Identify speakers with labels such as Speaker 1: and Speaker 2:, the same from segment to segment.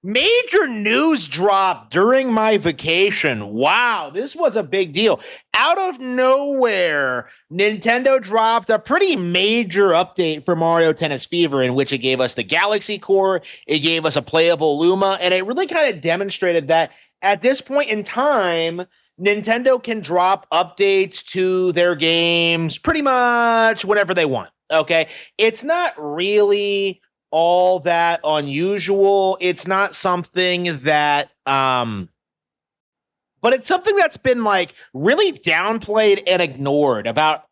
Speaker 1: Major news drop during my vacation. Wow, this was a big deal. Out of nowhere, Nintendo dropped a pretty major update for Mario Tennis Fever, in which it gave us the Galaxy Core, it gave us a playable Luma, and it really kind of demonstrated that at this point in time, Nintendo can drop updates to their games pretty much whenever they want. Okay. It's not really all that unusual. It's not something that but it's something that's been like really downplayed and ignored about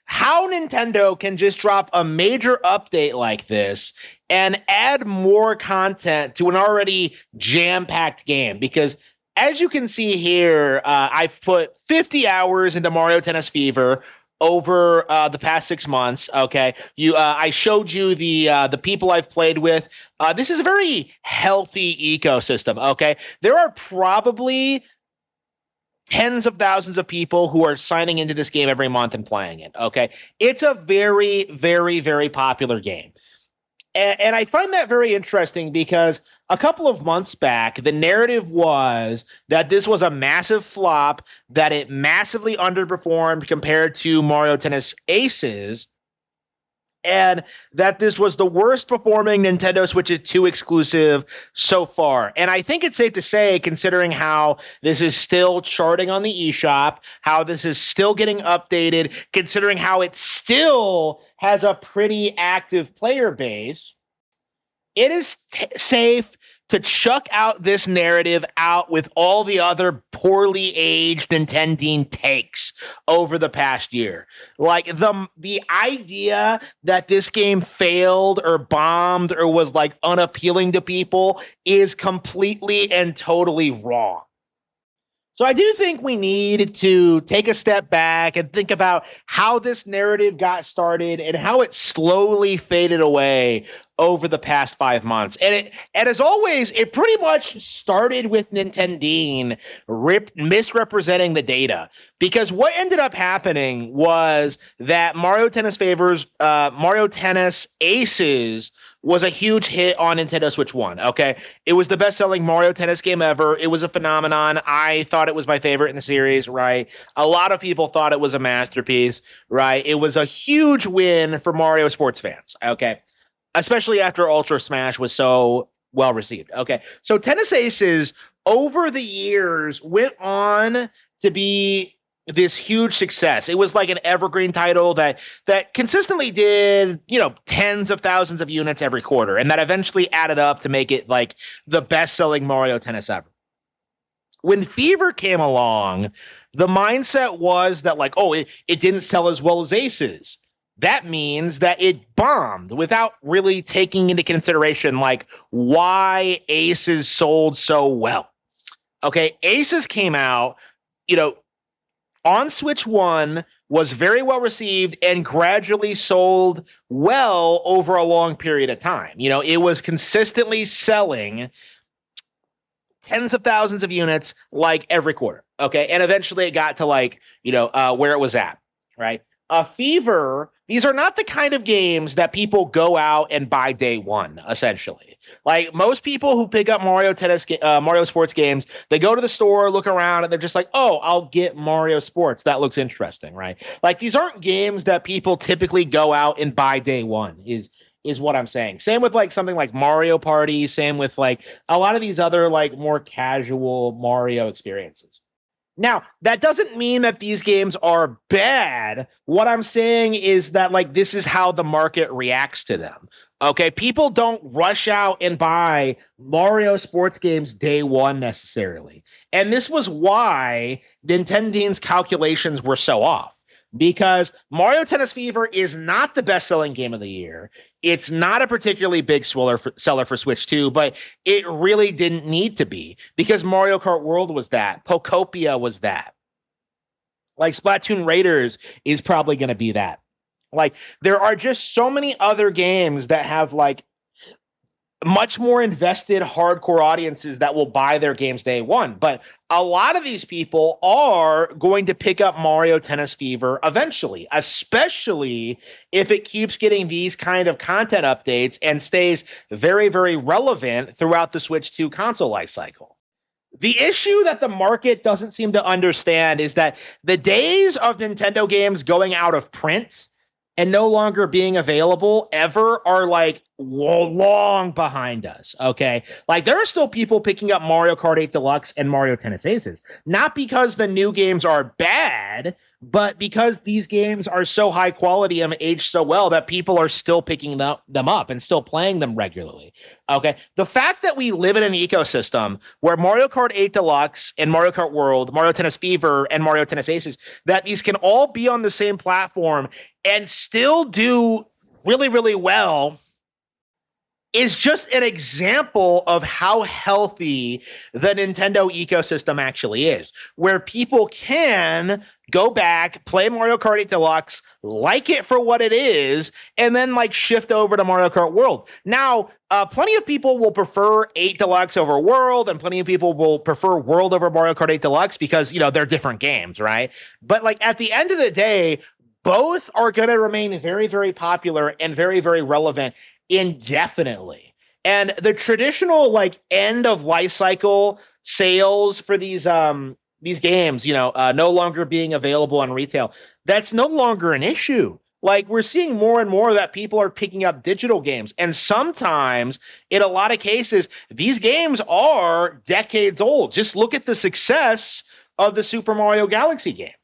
Speaker 1: how Nintendo can just drop a major update like this and add more content to an already jam-packed game because as you can see here, I've put 50 hours into Mario Tennis Fever over the past 6 months. Okay, I showed you the people I've played with. This is a very healthy ecosystem. Okay, there are probably tens of thousands of people who are signing into this game every month and playing it. Okay, it's a very, very, very popular game. And I find that very interesting because a couple of months back, the narrative was that this was a massive flop, that it massively underperformed compared to Mario Tennis Aces, and that this was the worst performing Nintendo Switch 2 exclusive so far. And I think it's safe to say, considering how this is still charting on the eShop, how this is still getting updated, considering how it still has a pretty active player base, it is safe to chuck out this narrative out with all the other poorly aged Nintendo takes over the past year. Like the idea that this game failed or bombed or was like unappealing to people is completely and totally wrong. So I do think we need to take a step back and think about how this narrative got started and how it slowly faded away over the past 5 months. And as always, it pretty much started with Nintendo misrepresenting the data. Because what ended up happening was that Mario Tennis Aces was a huge hit on Nintendo Switch 1, okay? It was the best-selling Mario Tennis game ever. It was a phenomenon. I thought it was my favorite in the series, right? A lot of people thought it was a masterpiece, right? It was a huge win for Mario sports fans, okay? Especially after Ultra Smash was so well received, okay? So Tennis Aces, over the years, went on to be this huge success. It was like an evergreen title that consistently did, tens of thousands of units every quarter, and that eventually added up to make it like the best-selling Mario Tennis ever. When Fever came along, the mindset was that like, oh, it didn't sell as well as Aces. That means that it bombed without really taking into consideration like why Aces sold so well. Okay, Aces came out, you know, on Switch 1, was very well received and gradually sold well over a long period of time. It was consistently selling tens of thousands of units like every quarter. Okay. And eventually it got to like, where it was at. Right. Fever, these are not the kind of games that people go out and buy day one, essentially. Like most people who pick up Mario sports games, they go to the store, look around, and they're just like, oh, I'll get Mario Sports. That looks interesting, right? Like these aren't games that people typically go out and buy day one, is what I'm saying. Same with like something like Mario Party, same with like a lot of these other like more casual Mario experiences. Now, that doesn't mean that these games are bad. What I'm saying is that, like, this is how the market reacts to them. Okay, people don't rush out and buy Mario sports games day one necessarily. And this was why Nintendo's calculations were so off. Because Mario Tennis Fever is not the best selling game of the year. It's not a particularly big seller for Switch 2, but it really didn't need to be because Mario Kart World was that. Pokopia was that. Like Splatoon Raiders is probably going to be that. Like there are just so many other games that have like much more invested hardcore audiences that will buy their games day one. But a lot of these people are going to pick up Mario Tennis Fever eventually, especially if it keeps getting these kind of content updates and stays very, very relevant throughout the Switch 2 console lifecycle. The issue that the market doesn't seem to understand is that the days of Nintendo games going out of print and no longer being available ever are like long behind us. Okay. Like there are still people picking up Mario Kart 8 Deluxe and Mario Tennis Aces, not because the new games are bad, but because these games are so high quality and aged so well that people are still picking them up and still playing them regularly. Okay. The fact that we live in an ecosystem where Mario Kart 8 Deluxe and Mario Kart World, Mario Tennis Fever, and Mario Tennis Aces, that these can all be on the same platform and still do really, really well is just an example of how healthy the Nintendo ecosystem actually is, where people can go back, play Mario Kart 8 Deluxe, like it for what it is, and then like shift over to Mario Kart World. Now, plenty of people will prefer 8 Deluxe over World, and plenty of people will prefer World over Mario Kart 8 Deluxe because, you know, they're different games, right? But like at the end of the day, both are going to remain very, very popular and very, very relevant indefinitely. And the traditional like end of life cycle sales for these games, you know, no longer being available on retail, that's no longer an issue. Like we're seeing more and more that people are picking up digital games. And sometimes, in a lot of cases, these games are decades old. Just look at the success of the Super Mario Galaxy games.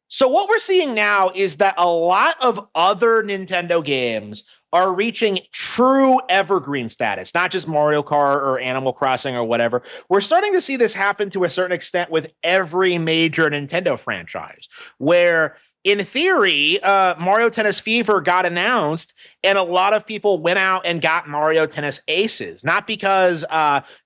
Speaker 1: So what we're seeing now is that a lot of other Nintendo games are reaching true evergreen status, not just Mario Kart or Animal Crossing or whatever. We're starting to see this happen to a certain extent with every major Nintendo franchise, where in theory, Mario Tennis Fever got announced, and a lot of people went out and got Mario Tennis Aces. Not because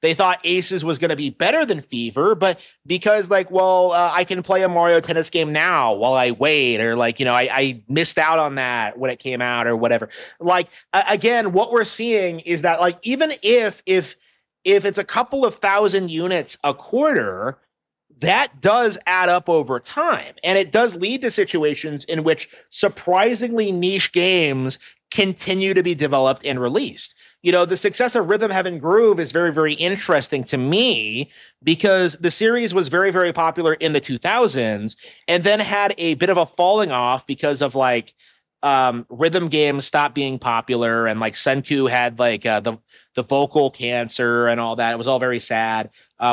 Speaker 1: they thought Aces was going to be better than Fever, but because, like, well, I can play a Mario Tennis game now while I wait, or like, you know, I missed out on that when it came out or whatever. Like, again, what we're seeing is that, like, even if it's a couple of thousand units a quarter, that does add up over time. And it does lead to situations in which surprisingly niche games continue to be developed and released. You know, the success of Rhythm Heaven Groove is very, very interesting to me because the series was very, very popular in the 2000s and then had a bit of a falling off because of like rhythm games stopped being popular, and like Senku had like the vocal cancer and all that. It was all very sad.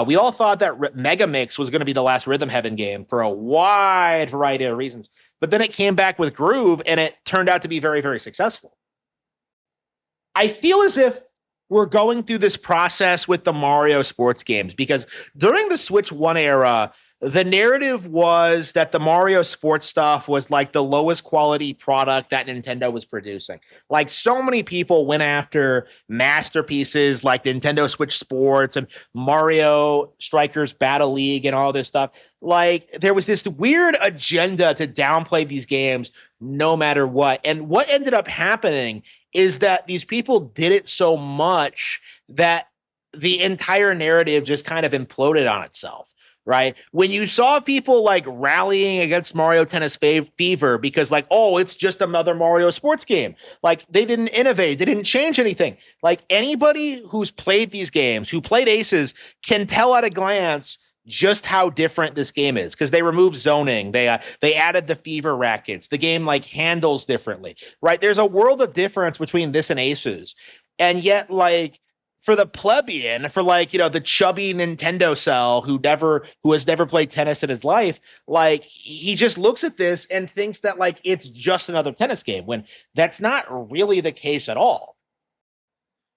Speaker 1: We all thought that Megamix was going to be the last Rhythm Heaven game for a wide variety of reasons, but then it came back with Groove, and it turned out to be very, very successful. I feel as if we're going through this process with the Mario sports games because during the Switch 1 era, the narrative was that the Mario sports stuff was like the lowest quality product that Nintendo was producing. Like so many people went after masterpieces like Nintendo Switch Sports and Mario Strikers Battle League and all this stuff. Like there was this weird agenda to downplay these games no matter what. And what ended up happening is that these people did it so much that the entire narrative just kind of imploded on itself. Right? When you saw people like rallying against Mario Tennis Fever because like, oh, it's just another Mario sports game. Like they didn't innovate. They didn't change anything. Like anybody who's played these games, who played Aces, can tell at a glance just how different this game is because they removed zoning. They added the fever rackets. The game like handles differently. Right? There's a world of difference between this and Aces. And yet like for the plebeian, for like, you know, the chubby Nintendo cell who has never played tennis in his life, like he just looks at this and thinks that like it's just another tennis game when that's not really the case at all.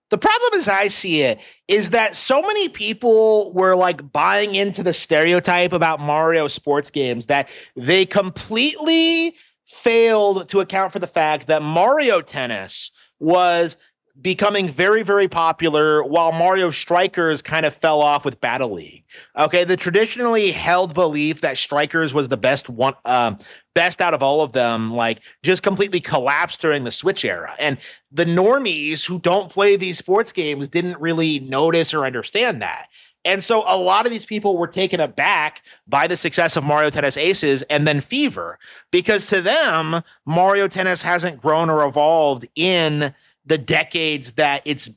Speaker 1: The problem as I see it is that so many people were like buying into the stereotype about Mario sports games that they completely failed to account for the fact that Mario Tennis was becoming very, very popular while Mario Strikers kind of fell off with Battle League. Okay, the traditionally held belief that Strikers was the best out of all of them, like just completely collapsed during the Switch era. And the normies who don't play these sports games didn't really notice or understand that. And so a lot of these people were taken aback by the success of Mario Tennis Aces and then Fever, because to them, Mario Tennis hasn't grown or evolved in the decades that it's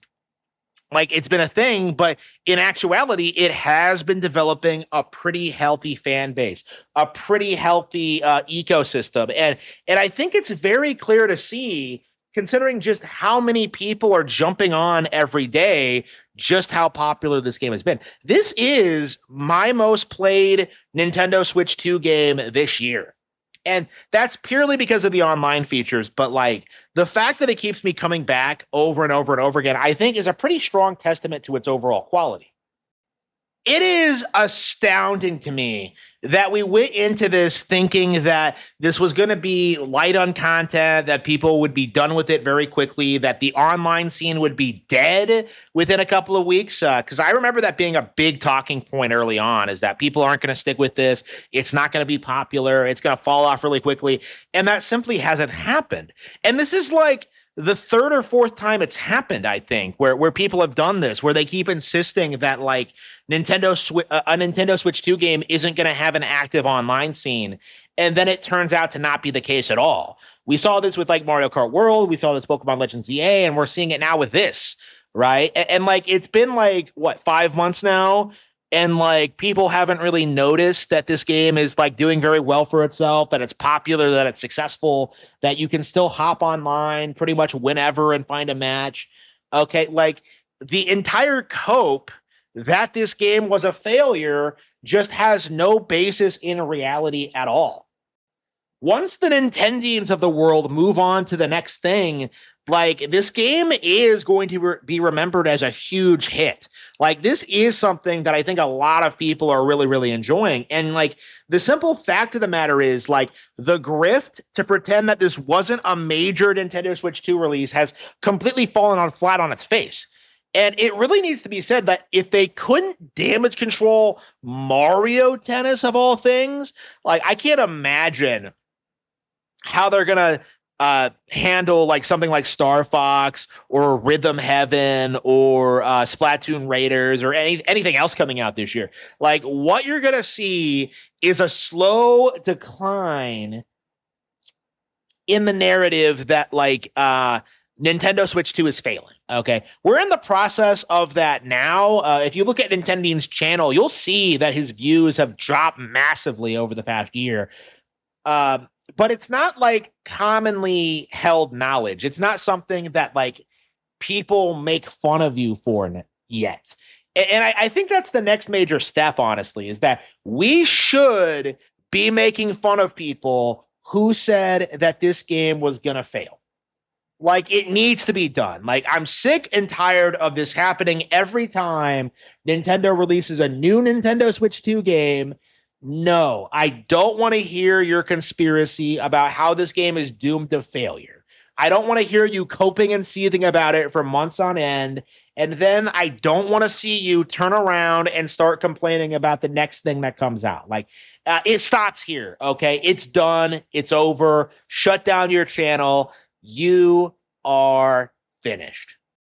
Speaker 1: been a thing, but in actuality, it has been developing a pretty healthy fan base, a pretty healthy ecosystem, and I think it's very clear to see, considering just how many people are jumping on every day, just how popular this game has been. This is my most played Nintendo Switch 2 game this year. And that's purely because of the online features. But like the fact that it keeps me coming back over and over and over again, I think is a pretty strong testament to its overall quality. It is astounding to me that we went into this thinking that this was going to be light on content, that people would be done with it very quickly, that the online scene would be dead within a couple of weeks. Because I remember that being a big talking point early on, is that people aren't going to stick with this. It's not going to be popular. It's going to fall off really quickly. And that simply hasn't happened. And this is like the third or fourth time it's happened, I think, where people have done this, where they keep insisting that like a Nintendo Switch 2 game isn't going to have an active online scene, and then it turns out to not be the case at all. We saw this with like Mario Kart World, we saw this Pokemon Legends EA, and we're seeing it now with this, right? And like it's been like what, 5 months now, and like people haven't really noticed that this game is like doing very well for itself, that it's popular, that it's successful, that you can still hop online pretty much whenever and find a match. Okay, like the entire cope that this game was a failure just has no basis in reality at all. Once the Nintendians of the world move on to the next thing, like this game is going to be remembered as a huge hit. Like this is something that I think a lot of people are really, really enjoying. And like the simple fact of the matter is, like, the grift to pretend that this wasn't a major Nintendo Switch 2 release has completely fallen on flat on its face. And it really needs to be said that if they couldn't damage control Mario Tennis of all things, like I can't imagine how they're gonna handle like something like Star Fox or Rhythm Heaven or Splatoon Raiders or anything else coming out this year. Like what you're gonna see is a slow decline in the narrative that like Nintendo Switch 2 is failing. Okay, we're in the process of that now. If you look at Nintendo's channel, you'll see that his views have dropped massively over the past year. But it's not like commonly held knowledge. It's not something that like people make fun of you for yet. And I think that's the next major step, honestly, is that we should be making fun of people who said that this game was going to fail. Like, it needs to be done. Like, I'm sick and tired of this happening every time Nintendo releases a new Nintendo Switch 2 game. No, I don't want to hear your conspiracy about how this game is doomed to failure. I don't want to hear you coping and seething about it for months on end. And then I don't want to see you turn around and start complaining about the next thing that comes out. Like, it stops here, okay? It's done. It's over. Shut down your channel. You are finished.